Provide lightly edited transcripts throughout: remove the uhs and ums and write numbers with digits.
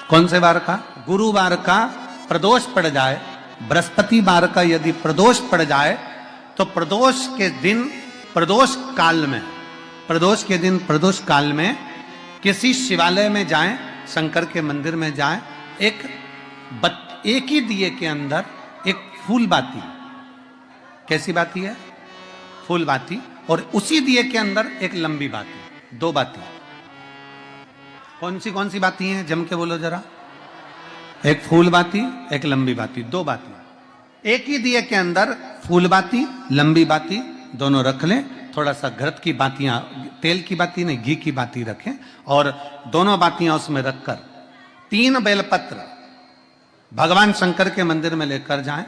कौन से वार का? गुरुवार का प्रदोष पड़ जाए, बृहस्पतिवार का यदि प्रदोष पड़ जाए तो प्रदोष के दिन, प्रदोष काल में, प्रदोष के दिन प्रदोष काल में किसी शिवालय में जाएं, शंकर के मंदिर में जाएं, एक ही दिए के अंदर एक फूल बाती, कैसी बाती है? फूल बाती, और उसी दिए के अंदर एक लंबी बाती, दो बाती। कौन सी बाती हैं? जम के बोलो जरा। एक फूल बाती, एक लंबी बाती, दो बाती। एक ही दिए के अंदर फूल बाती, लंबी बाती दोनों रख लें। थोड़ा सा घृत की बातियां, तेल की बाती नहीं, घी की बाती रखें, और दोनों बातियां उसमें रखकर 3 बेलपत्र भगवान शंकर के मंदिर में लेकर जाएं।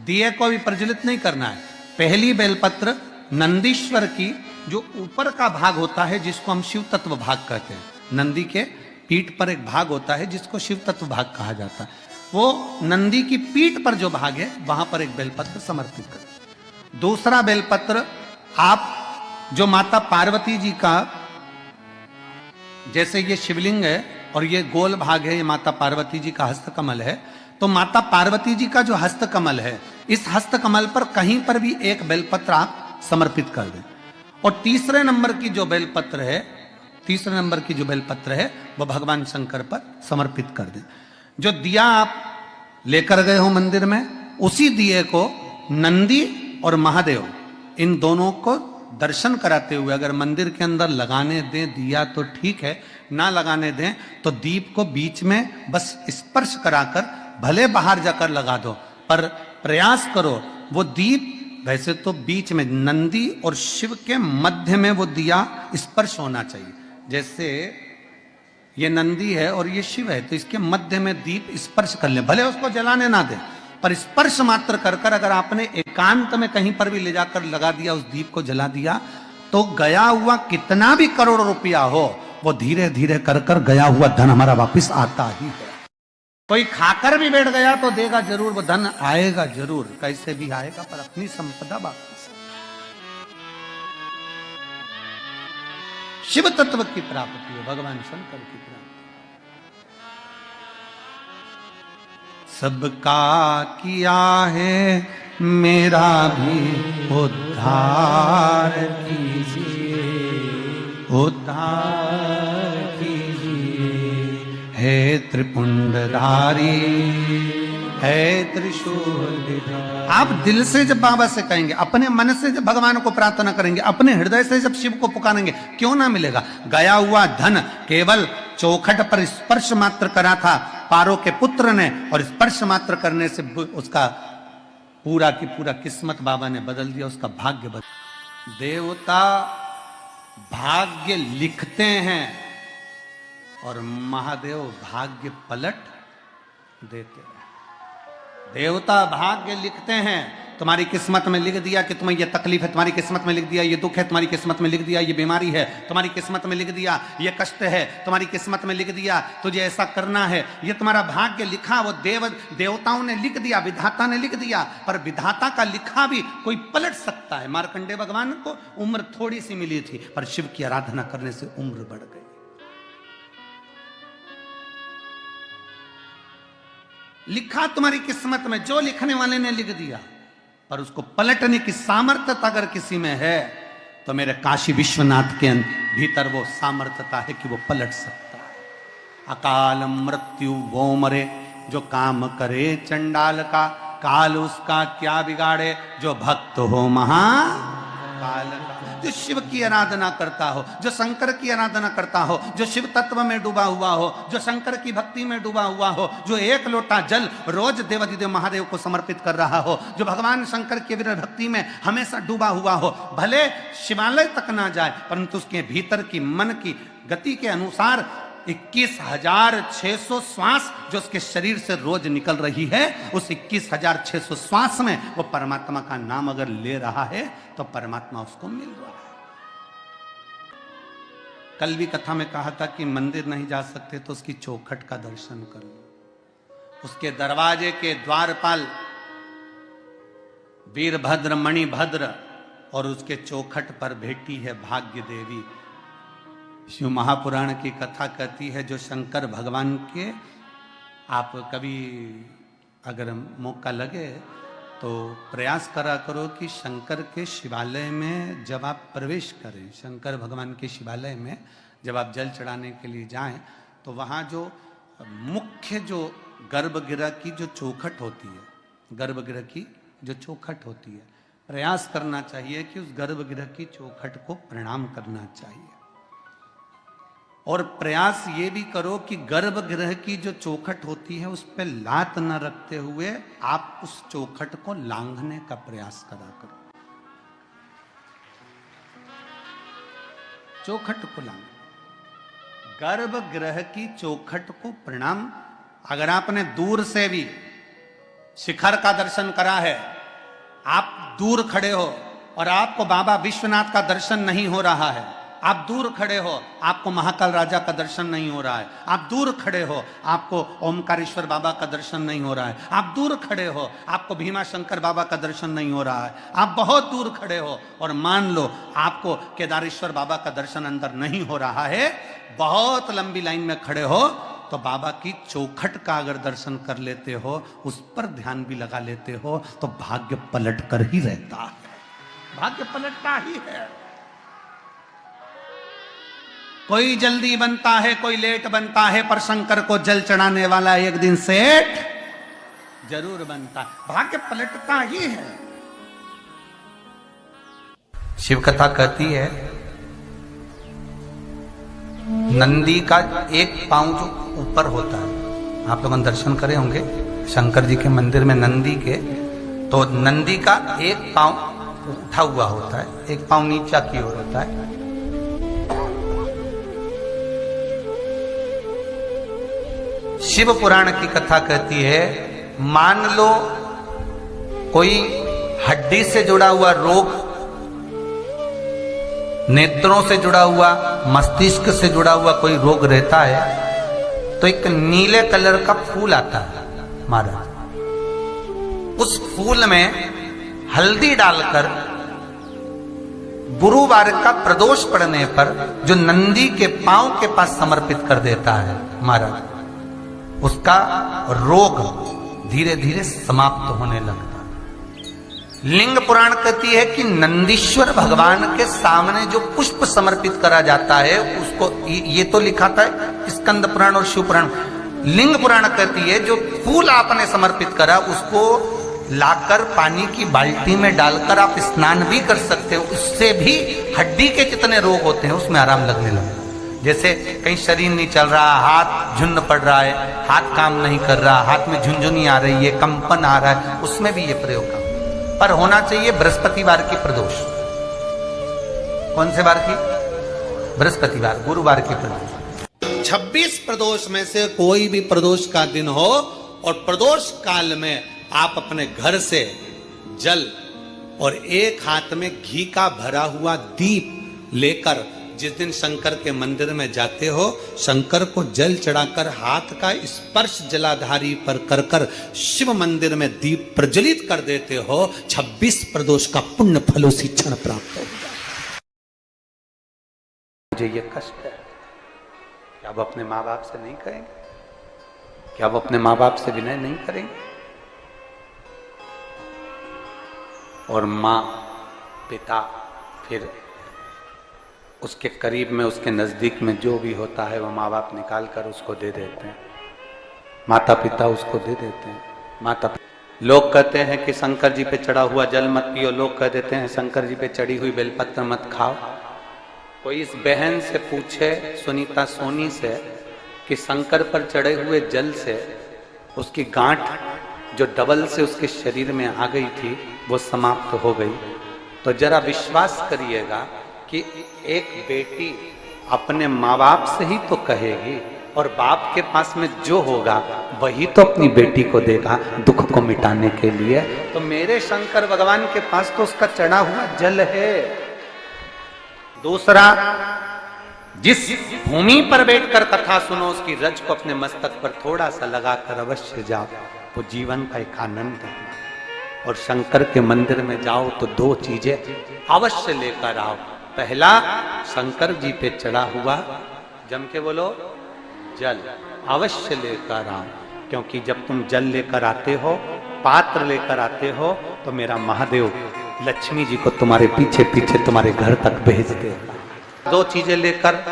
दिए को भी प्रज्वलित नहीं करना है। पहली बेलपत्र नंदीश्वर की जो ऊपर का भाग होता है, जिसको हम शिव तत्व भाग कहते हैं, नंदी के पीठ पर एक भाग होता है जिसको शिव तत्व भाग कहा जाता है, वो नंदी की पीठ पर जो भाग है वहां पर एक बेलपत्र समर्पित करें। दूसरा बेलपत्र आप जो माता पार्वती जी का, जैसे ये शिवलिंग है और ये गोल भाग है, ये माता पार्वती जी का हस्तकमल है, तो माता पार्वती जी का जो हस्तकमल है, इस हस्तकमल पर कहीं पर भी एक बेलपत्र आप समर्पित कर दें। और तीसरे नंबर की जो बेलपत्र है वो भगवान शंकर पर समर्पित कर दें। जो दिया आप लेकर गए हो मंदिर में, उसी दिए को नंदी और महादेव इन दोनों को दर्शन कराते हुए अगर मंदिर के अंदर लगाने दें दिया तो ठीक है, ना लगाने दें तो दीप को बीच में बस स्पर्श कराकर भले बाहर जाकर लगा दो, पर प्रयास करो वो दीप, वैसे तो बीच में नंदी और शिव के मध्य में वो दिया स्पर्श होना चाहिए। जैसे ये नंदी है और ये शिव है, तो इसके मध्य में दीप स्पर्श कर ले, भले उसको जलाने ना दे, पर स्पर्श मात्र कर कर अगर आपने एकांत में कहीं पर भी ले जाकर लगा दिया, उस दीप को जला दिया, तो गया हुआ कितना भी करोड़ रुपया हो, वो धीरे धीरे कर कर गया हुआ धन हमारा वापस आता ही है। कोई खाकर भी बैठ गया तो देगा जरूर, वो धन आएगा जरूर, कैसे भी आएगा, पर अपनी संपदा वापस। शिव तत्व की प्राप्ति है, भगवान शंकर की प्राप्ति। सबका किया है मेरा भी उद्धार कीजिए, उद्धार कीजिए, हे त्रिपुंडधारी, है त्रिशूल। आप दिल से जब बाबा से कहेंगे, अपने मन से जब भगवान को प्रार्थना करेंगे, अपने हृदय से जब शिव को पुकारेंगे, क्यों ना मिलेगा। गया हुआ धन केवल चौखट पर स्पर्श मात्र करा था पारो के पुत्र ने, और स्पर्श मात्र करने से उसका पूरा की पूरा किस्मत बाबा ने बदल दिया, उसका भाग्य बदल। देवता भाग्य लिखते हैं और महादेव भाग्य पलट देते हैं। देवता भाग्य लिखते हैं, तुम्हारी किस्मत में लिख दिया कि तुम्हें यह तकलीफ है, तुम्हारी किस्मत में लिख दिया ये दुख है, तुम्हारी किस्मत में लिख दिया ये बीमारी है, तुम्हारी किस्मत में लिख दिया ये कष्ट है, तुम्हारी किस्मत में लिख दिया तुझे ऐसा करना है, ये तुम्हारा भाग्य लिखा वो देवताओं ने लिख दिया, विधाता ने लिख दिया। पर विधाता का लिखा भी कोई पलट सकता है। मार्कंडेय भगवान को उम्र थोड़ी सी मिली थी, पर शिव की आराधना करने से उम्र बढ़ गई। लिखा तुम्हारी किस्मत में, जो लिखने वाले ने लिख दिया, पर उसको पलटने की सामर्थ्यता अगर किसी में है, तो मेरे काशी विश्वनाथ के भीतर वो सामर्थ्यता है कि वो पलट सकता है। अकाल मृत्यु वो मरे, जो काम करे चंडाल का, काल उसका क्या बिगाड़े, जो भक्त हो महाकाल का। जो शिव की आराधना करता हो, जो शंकर की आराधना करता हो, जो शिव तत्व में डूबा हुआ हो, जो शंकर की भक्ति में डूबा हुआ हो, जो एक लोटा जल रोज देवाधिदेव महादेव को समर्पित कर रहा हो, जो भगवान शंकर की विरह भक्ति में हमेशा डूबा हुआ हो, भले शिवालय तक ना जाए, परंतु उसके भीतर की मन की गति के अनुसार 21,600 श्वास जो उसके शरीर से रोज निकल रही है, उस 21,600 श्वास में वो परमात्मा का नाम अगर ले रहा है, तो परमात्मा उसको मिल रहा है। कल भी कथा में कहा था कि मंदिर नहीं जा सकते तो उसकी चौखट का दर्शन कर लो। उसके दरवाजे के द्वारपाल वीरभद्र मणिभद्र और उसके चौखट पर बैठी है भाग्य देवी। शिव महापुराण की कथा कहती है, जो शंकर भगवान के आप कभी अगर मौका लगे तो प्रयास करा करो कि शंकर के शिवालय में जब आप प्रवेश करें, शंकर भगवान के शिवालय में जब आप जल चढ़ाने के लिए जाएं, तो वहाँ जो मुख्य जो गर्भगृह की जो चौखट होती है, गर्भगृह की जो चौखट होती है, प्रयास करना चाहिए कि उस गर्भगृह की चौखट को प्रणाम करना चाहिए। और प्रयास ये भी करो कि गर्भगृह की जो चौखट होती है उस पर लात न रखते हुए आप उस चौखट को लांघने का प्रयास करा करो। चौखट को लांघ, गर्भगृह की चौखट को प्रणाम। अगर आपने दूर से भी शिखर का दर्शन करा है, आप दूर खड़े हो और आपको बाबा विश्वनाथ का दर्शन नहीं हो रहा है, आप दूर खड़े हो आपको महाकाल राजा का दर्शन नहीं हो रहा है, आप दूर खड़े हो आपको ओमकारेश्वर बाबा का दर्शन नहीं हो रहा है, आप दूर खड़े हो आपको भीमा शंकर बाबा का दर्शन नहीं हो रहा है, आप बहुत दूर खड़े हो और मान लो आपको केदारेश्वर बाबा का दर्शन अंदर नहीं हो रहा है, बहुत लंबी लाइन में खड़े हो, तो बाबा की चौखट का अगर दर्शन कर लेते हो, उस पर ध्यान भी लगा लेते हो, तो भाग्य पलट कर ही रहता है, भाग्य पलटता ही है। कोई जल्दी बनता है, कोई लेट बनता है, पर शंकर को जल चढ़ाने वाला एक दिन सेठ जरूर बनता है, भाग्य पलटता ही है। शिव कथा कहती है नंदी का एक पांव जो ऊपर होता है, आप लोगों ने दर्शन करे होंगे शंकर जी के मंदिर में नंदी के, तो नंदी का एक पांव उठा हुआ होता है, एक पांव नीचा की ओर होता है। शिव पुराण की कथा कहती है, मान लो कोई हड्डी से जुड़ा हुआ रोग, नेत्रों से जुड़ा हुआ, मस्तिष्क से जुड़ा हुआ कोई रोग रहता है, तो एक नीले कलर का फूल आता है महाराज, उस फूल में हल्दी डालकर गुरुवार का प्रदोष पड़ने पर जो नंदी के पांव के पास समर्पित कर देता है महाराज, उसका रोग धीरे धीरे समाप्त होने लगता है। लिंग पुराण कहती है कि नंदीश्वर भगवान के सामने जो पुष्प समर्पित करा जाता है उसको, ये तो लिखा था स्कंद पुराण और शिव पुराण, लिंग पुराण कहती है जो फूल आपने समर्पित करा उसको लाकर पानी की बाल्टी में डालकर आप स्नान भी कर सकते हो, उससे भी हड्डी के जितने रोग होते हैं उसमें आराम लगने लगता है। जैसे कहीं शरीर नहीं चल रहा, हाथ झुंड पड़ रहा है, हाथ काम नहीं कर रहा, हाथ में झुंझुनी आ रही है, कंपन आ रहा है, उसमें भी ये प्रयोग काम, पर होना चाहिए बृहस्पतिवार की प्रदोष। कौन से वार की? बृहस्पतिवार, गुरुवार की प्रदोष। 26 प्रदोष में से कोई भी प्रदोष का दिन हो और प्रदोष काल में आप अपने घर से जल और एक हाथ में घी का भरा हुआ दीप लेकर जिस दिन शंकर के मंदिर में जाते हो, शंकर को जल चढ़ाकर हाथ का स्पर्श जलाधारी पर कर कर शिव मंदिर में दीप प्रज्वलित कर देते हो, 26 प्रदोष का पुण्य फल उसी क्षण प्राप्त हो जाए। मुझे ये कष्ट है, क्या अब अपने माँ बाप से नहीं करेंगे? क्या अब अपने माँ बाप से विनय नहीं करेंगे? और माँ, पिता, फिर उसके करीब में, उसके नजदीक में जो भी होता है वो माँ बाप निकाल कर उसको दे देते हैं, माता पिता उसको दे देते हैं। माता लोग कहते हैं कि शंकर जी पे चढ़ा हुआ जल मत पियो, लोग कह देते हैं शंकर जी पे चढ़ी हुई बेलपत्र मत खाओ। कोई इस बहन से पूछे, सुनीता सोनी से, कि शंकर पर चढ़े हुए जल से उसकी गांठ जो डबल से उसके शरीर में आ गई थी वो समाप्त हो गई, तो जरा विश्वास करिएगा कि एक बेटी अपने माँ बाप से ही तो कहेगी, और बाप के पास में जो होगा वही तो अपनी बेटी को देगा दुख को मिटाने के लिए। तो मेरे शंकर भगवान के पास तो उसका चढ़ा हुआ जल है। दूसरा, जिस भूमि पर बैठकर कथा सुनो उसकी रज को अपने मस्तक पर थोड़ा सा लगाकर अवश्य जाओ, वो जीवन का एक आनंद है। और शंकर के मंदिर में जाओ तो 2 चीजें अवश्य लेकर आओ। पहला, शंकर जी पे चढ़ा हुआ, जम के बोलो, जल अवश्य लेकर आओ। क्योंकि जब तुम जल लेकर आते हो, पात्र लेकर आते हो, तो मेरा महादेव लक्ष्मी जी को तुम्हारे पीछे पीछे तुम्हारे घर तक भेज दे। दो चीजें लेकर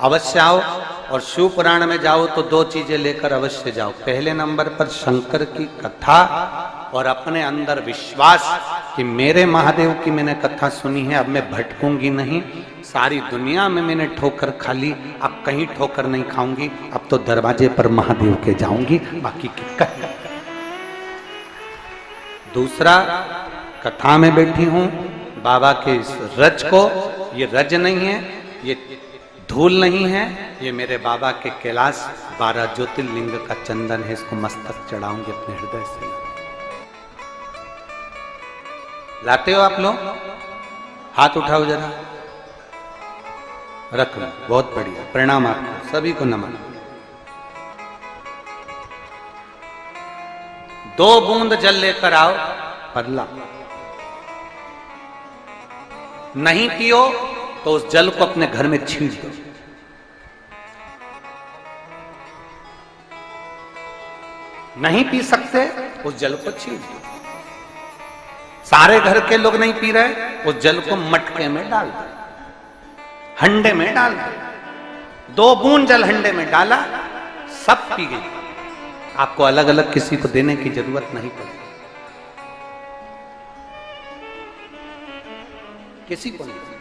अवश्य आओ, और शिव पुराण में जाओ तो दो चीजें लेकर अवश्य जाओ। पहले नंबर पर शंकर की कथा और अपने अंदर विश्वास कि मेरे महादेव की मैंने कथा सुनी है, अब मैं भटकूंगी नहीं। सारी दुनिया में मैंने ठोकर खा ली, अब कहीं ठोकर नहीं खाऊंगी, अब तो दरवाजे पर महादेव के जाऊंगी, बाकी की कहीं। दूसरा, कथा में बैठी हूं बाबा के इस रज को, ये रज नहीं है, ये धूल नहीं है, ये मेरे बाबा के कैलाश 12 ज्योतिर्लिंग का चंदन है, इसको मस्तक चढ़ाऊंगी अपने हृदय से। लाते हो आप लोग? हाथ उठाओ जरा, रख लो, बहुत बढ़िया, प्रणाम आपको सभी को, नमन। 2 बूंद जल लेकर आओ, पगला नहीं पियो तो उस जल को अपने घर में छींट दो। नहीं पी सकते, उस जल को छींट दो। सारे घर के लोग नहीं पी रहे, उस जल को मटके में डाल दो, हंडे में डाल दो। 2 बूंद जल हंडे में डाला, सब पी गई। आपको अलग अलग किसी को देने की जरूरत नहीं पड़ी, किसी को नहीं।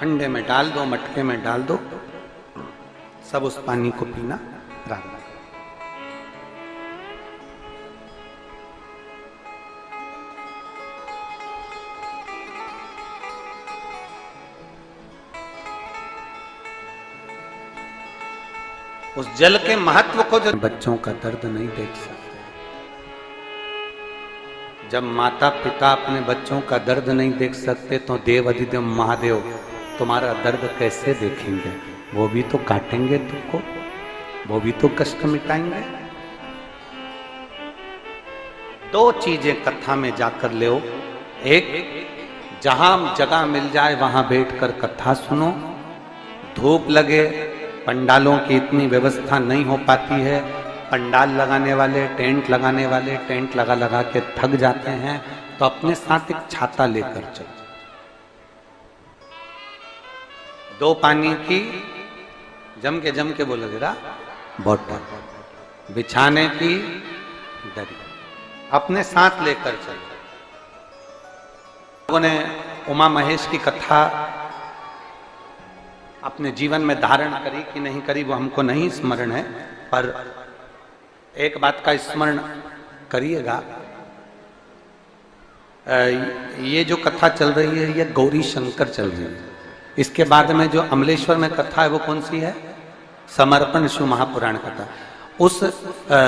हंडे में डाल दो, मटके में डाल दो, सब उस पानी को पीना रात। उस जल के महत्व को जो बच्चों का दर्द नहीं देख सकते, जब माता पिता अपने बच्चों का दर्द नहीं देख सकते तो देव अधिदेव महादेव तुम्हारा दर्द कैसे देखेंगे? वो भी तो काटेंगे तुमको, वो भी तो कष्ट मिटाएंगे। 2 चीजें कथा में जाकर ले। एक, जहां जगह मिल जाए वहां बैठकर कथा सुनो। धूप लगे, पंडालों की इतनी व्यवस्था नहीं हो पाती है, पंडाल लगाने वाले, टेंट लगाने वाले टेंट लगा लगा के थक जाते हैं, तो अपने साथ एक छाता लेकर चलो। 2 पानी की जम के बोलो जरा, बोतल, बिछाने की दरी अपने साथ लेकर चलो। लोगों ने उमा महेश की कथा अपने जीवन में धारण करी कि नहीं करी वो हमको नहीं स्मरण है, पर एक बात का स्मरण करिएगा, ये जो कथा चल रही है ये गौरी शंकर चल रही है। इसके बाद में जो अमलेश्वर में कथा है वो कौन सी है? समर्पण शिव महापुराण कथा। उस